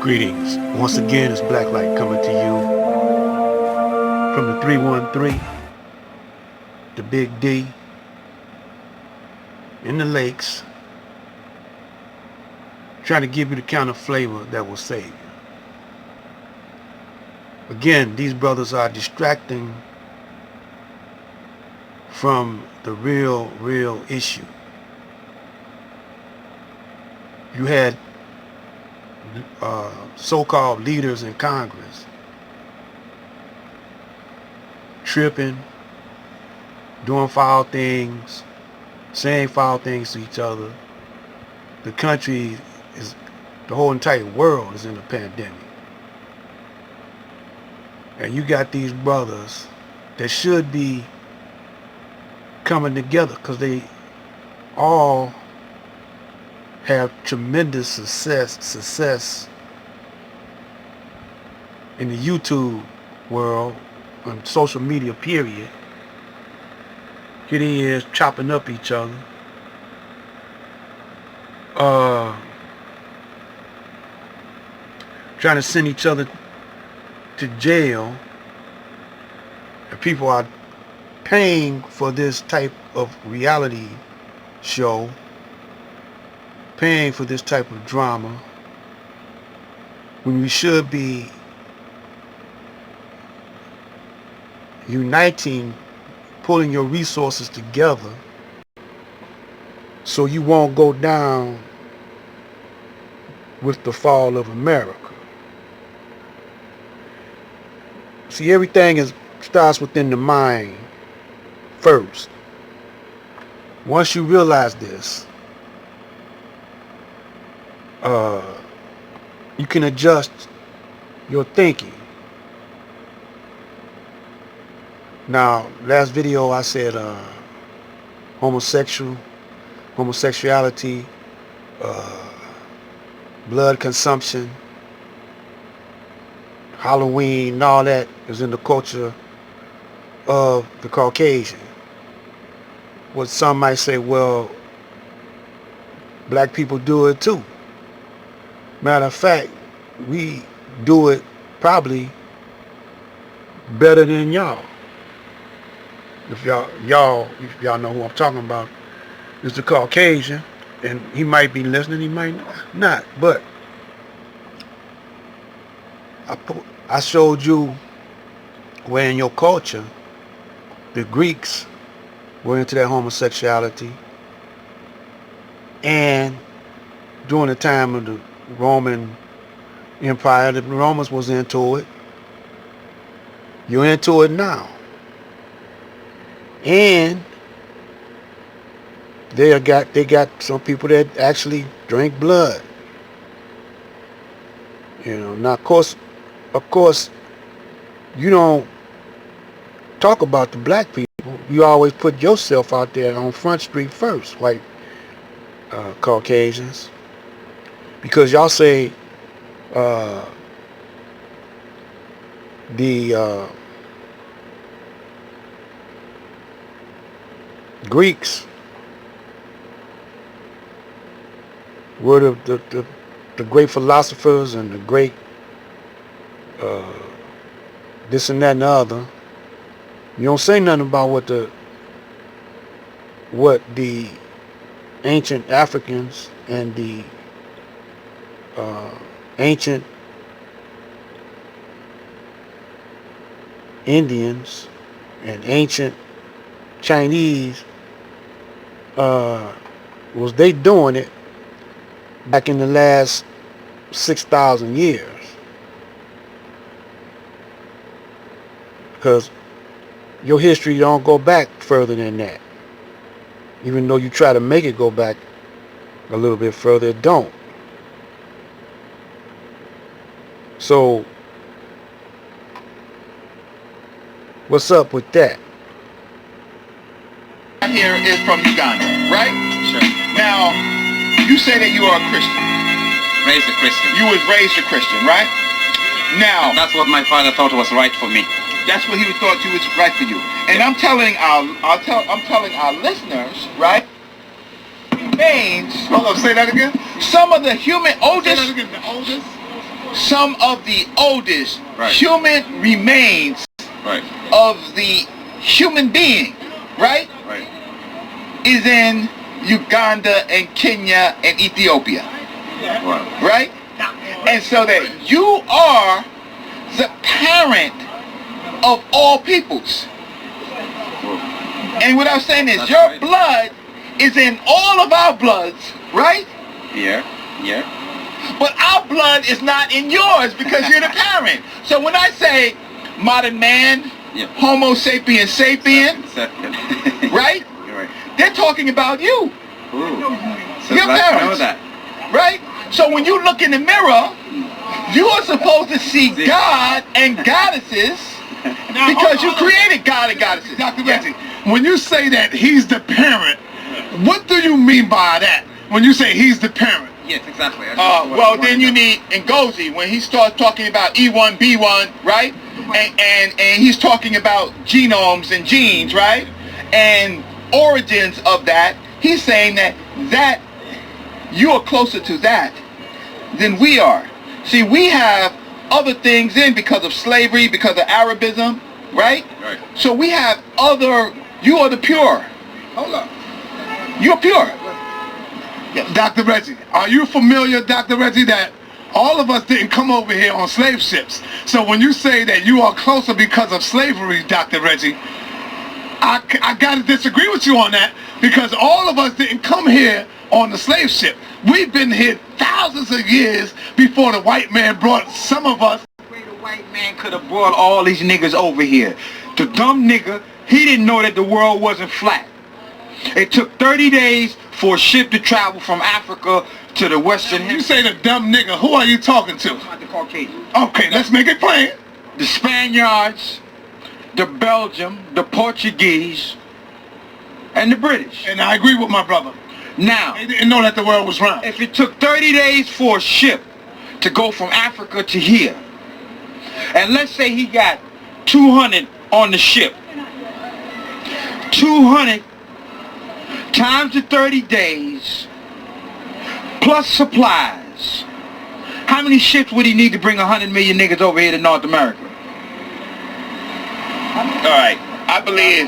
Greetings. Once again, it's Black Light coming to you from the 313, the Big D, in the lakes, trying to give you the kind of flavor that will save you. Again, these brothers are distracting from the real issue. You had so-called leaders in Congress tripping, doing foul things, saying foul things to each other. The country is, the whole entire world is in a pandemic. And you got these brothers that should be coming together because they all have tremendous success in the YouTube world, on social media period. Here they is chopping up each other. Trying to send each other to jail. And people are paying for this type of reality show, paying for this type of drama, when we should be uniting, pulling your resources together so you won't go down with the fall of America. See, everything starts within the mind first. Once you realize this, you can adjust your thinking. Now, last video I said homosexuality, blood consumption, Halloween, and all that is in the culture of the Caucasian. What some might say, well, black people do it too. Matter of fact, we do it probably better than y'all. If y'all know who I'm talking about, is the Caucasian, and he might be listening, he might not. But I showed you where in your culture the Greeks were into that homosexuality, and during the time of the Roman Empire, the Romans was into it. You're into it now. And they got some people that actually drink blood. You know, now of course, you don't talk about the black people. You always put yourself out there on Front Street first, white Caucasians, because y'all say the Greeks were the great philosophers and the great this and that and the other. You don't say nothing about what the ancient Africans and the ancient Indians and ancient Chinese was they doing it back in the last 6,000 years. Because your history don't go back further than that. Even though you try to make it go back a little bit further, it don't. So what's up with that? Here is from Uganda, right? Sure. Now, you say that you are a Christian. Raised a Christian. You was raised a Christian, right? Now, That's what my father thought was right for me. that's what he thought you was right for you. And I'm telling our listeners, right? Remains. Hold on, say that again. Some of the human oldest. The oldest some of the oldest Right. human remains Right. of the human being, right, Right. is in Uganda and Kenya and Ethiopia, Wow. right? And so that you are the parent of all peoples. And what I'm saying is That's your right. blood is in all of our bloods, right? Yeah. Yeah. But our blood is not in yours because you're the parent. So when I say modern man, Yeah. Homo sapien sapien, Second. right? You're right. They're talking about you, Ooh. So Your let's parents. know that. right? So when you look in the mirror, you are supposed to see God and goddesses because you created God and goddesses. Dr. Reggie, when you say that he's the parent, what do you mean by that? When you say he's the parent? Yes, exactly. Well, then you need Ngozi when he starts talking about E1, B1, right? And he's talking about genomes and genes, right? And origins of that. He's saying that you are closer to that than we are. See, we have other things in because of slavery, because of Arabism, right? Right. So we have other. You are the pure. Hold up. You're pure. Dr. Reggie, are you familiar, Dr. Reggie, that all of us didn't come over here on slave ships? So when you say that you are closer because of slavery, Dr. Reggie, I got to disagree with you on that because all of us didn't come here on the slave ship. We've been here thousands of years before the white man brought some of us. The white man could have brought all these niggas over here. The dumb nigga, he didn't know that the world wasn't flat. It took 30 days for a ship to travel from Africa to the Western You say the dumb nigga, who are you talking to? The Caucasian. Okay, let's make it plain. The Spaniards, the Belgium, the Portuguese, and the British. And I agree with my brother. Now, They didn't know that the world was round. if it took 30 days for a ship to go from Africa to here, and let's say he got 200 on the ship, 200 times the 30 days, plus supplies, how many ships would he need to bring 100 million niggas over here to North America? All right. I believe.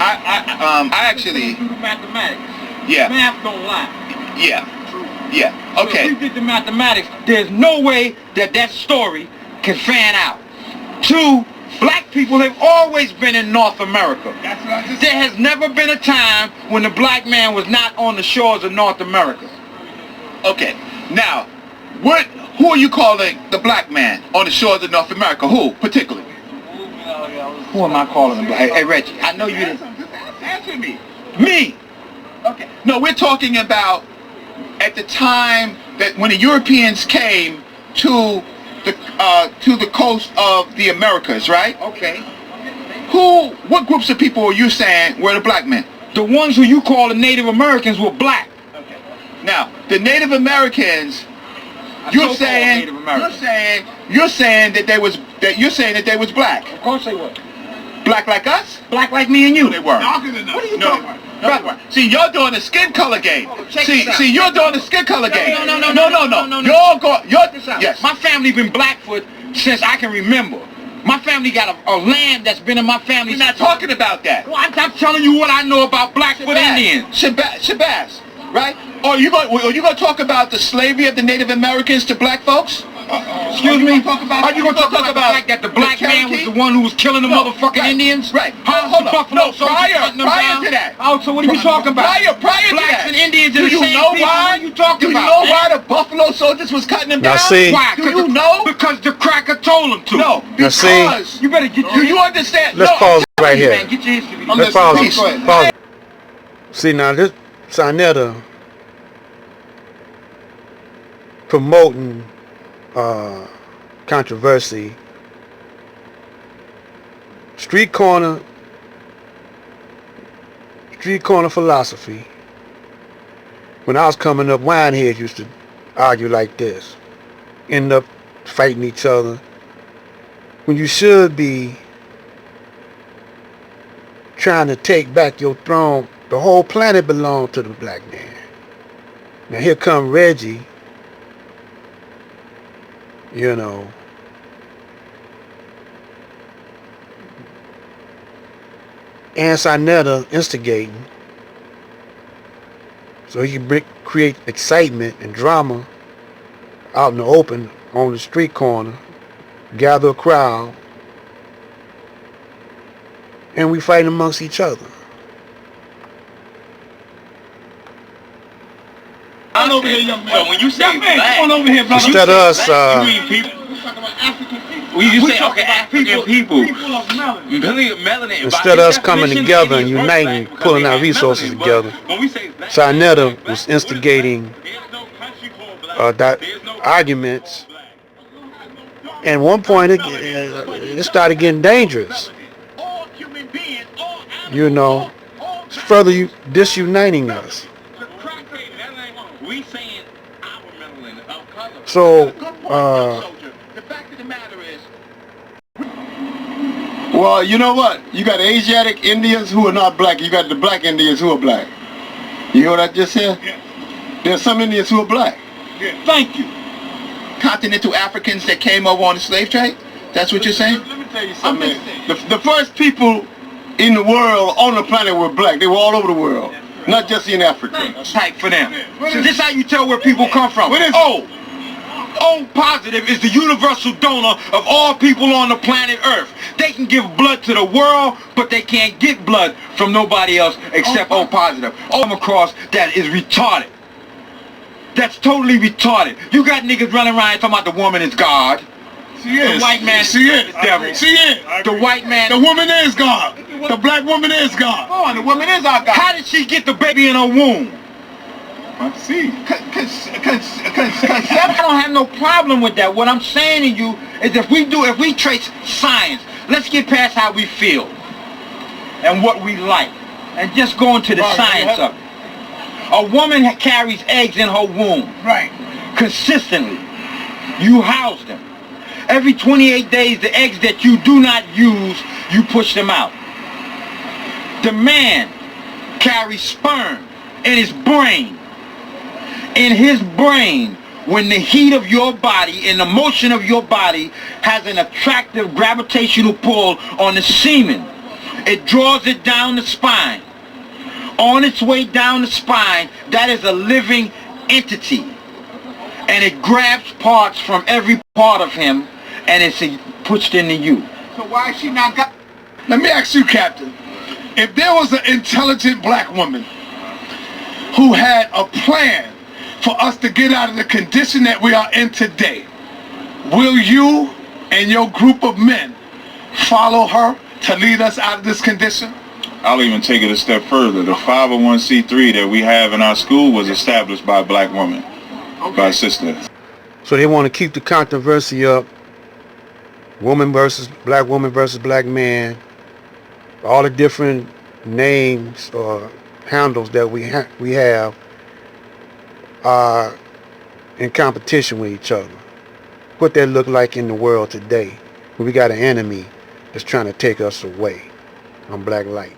I actually. Do the mathematics. Yeah. Math don't lie. Yeah. Yeah. So if Okay. we did the mathematics, there's no way that that story can fan out. Two, black people have always been in North America. That's what I just There has never been a time when the black man was not on the shores of North America. Okay. Now, who are you calling the black man on the shores of North America? Who, particularly? Who am I calling him? Hey, Reggie, I know you didn't. Answer me. Me! Okay. No, we're talking about at the time that when the Europeans came to the coast of the Americas, right? Okay. What groups of people are you saying were the black men? The ones who you call the Native Americans were black. Now, the Native Americans, you're So-called saying Native Americans. you're saying that they was black. Of course they were. Black like us? Black like me and you. They were. Darker than us. What are you No. talking about? Brother, see, you're doing the skin color game. check See, this out. see, you're doing the skin color game. No. You're This out. yes. My family been Blackfoot since I can remember. My family got a land that's been in my family. We're not talking about that. Well, I'm telling you what I know about Blackfoot Indians. Shabazz, right? Or you gonna talk about the slavery of the Native Americans to black folks? Excuse me? Talk about, Are you gonna talk about the fact that the black man was the one who was killing the motherfucking right, Indians? right. How Hold the on. Buffalo No, soldiers prior cutting them down? to that. Oh, so what are you talking about? Prior to Blacks that. and Indians Do are the you same know people. why? What are you talking Do you about, know man? why the Buffalo soldiers was cutting them Now down? see- Why? Do you know? Because the cracker told them to. No, Now see- because You better get do you understand? Let's No, pause I'm right telling you, here. Man, get your history. I'm Let's listening. pause. Please, go ahead. Pause. See, now this Sinetta promoting controversy. Street corner philosophy. When I was coming up, wineheads used to argue like this, end up fighting each other. When you should be trying to take back your throne, the whole planet belonged to the black man. Now here come Reggie you know, Ansa instigating so he can create excitement and drama out in the open on the street corner, gather a crowd, and we fight amongst each other. Come on over here, young man. So when you say young man, black, come on over here, brother. Instead of us, you mean people? We're talking about African people. When you We say talk okay, about African people, people of melanin. melanin. Instead of us coming together and uniting, pulling our resources together, Sinetta was instigating arguments. And at one point, it started getting dangerous. You know, it's further disuniting us. So, The fact of the matter is, Well, you know what? You got Asiatic Indians who are not black. You got the black Indians who are black. You hear what I just said? Yeah. There's some Indians who are black. Thank you. continental Africans that came over on the slave trade? That's what you're saying? Let me tell you something. The first people in the world on the planet were black. They were all over the world, not just in Africa. Type for them. So this how you tell where people come from. What is- O positive is the universal donor of all people on the planet Earth. They can give blood to the world, but they can't get blood from nobody else except O positive. O across that is retarded. That's totally retarded. You got niggas running around talking about the woman is God. She is. The white man She is. is the devil. She is. The white man. The woman is God. The black woman is God. Oh, and the woman is our God. How did she get the baby in her womb? See. I don't have no problem with that. What I'm saying to you is if we trace science, let's get past how we feel and what we like and just go into the science of it. A woman carries eggs in her womb. Right. Consistently. You house them. Every 28 days, the eggs that you do not use, you push them out. The man carries sperm in his brain. In his brain, when the heat of your body and the motion of your body has an attractive gravitational pull on the semen, it draws it down the spine. On its way down the spine, that is a living entity. And it grabs parts from every part of him and it's pushed into you. So why is she not got? Let me ask you, Captain. If there was an intelligent black woman who had a plan for us to get out of the condition that we are in today, will you and your group of men follow her to lead us out of this condition? I'll even take it a step further. The 501c3 that we have in our school was established by a black woman, by a sister. So they want to keep the controversy up. Woman versus black man. All the different names or handles that we have are in competition with each other. What that look like in the world today, when we got an enemy that's trying to take us away on black light.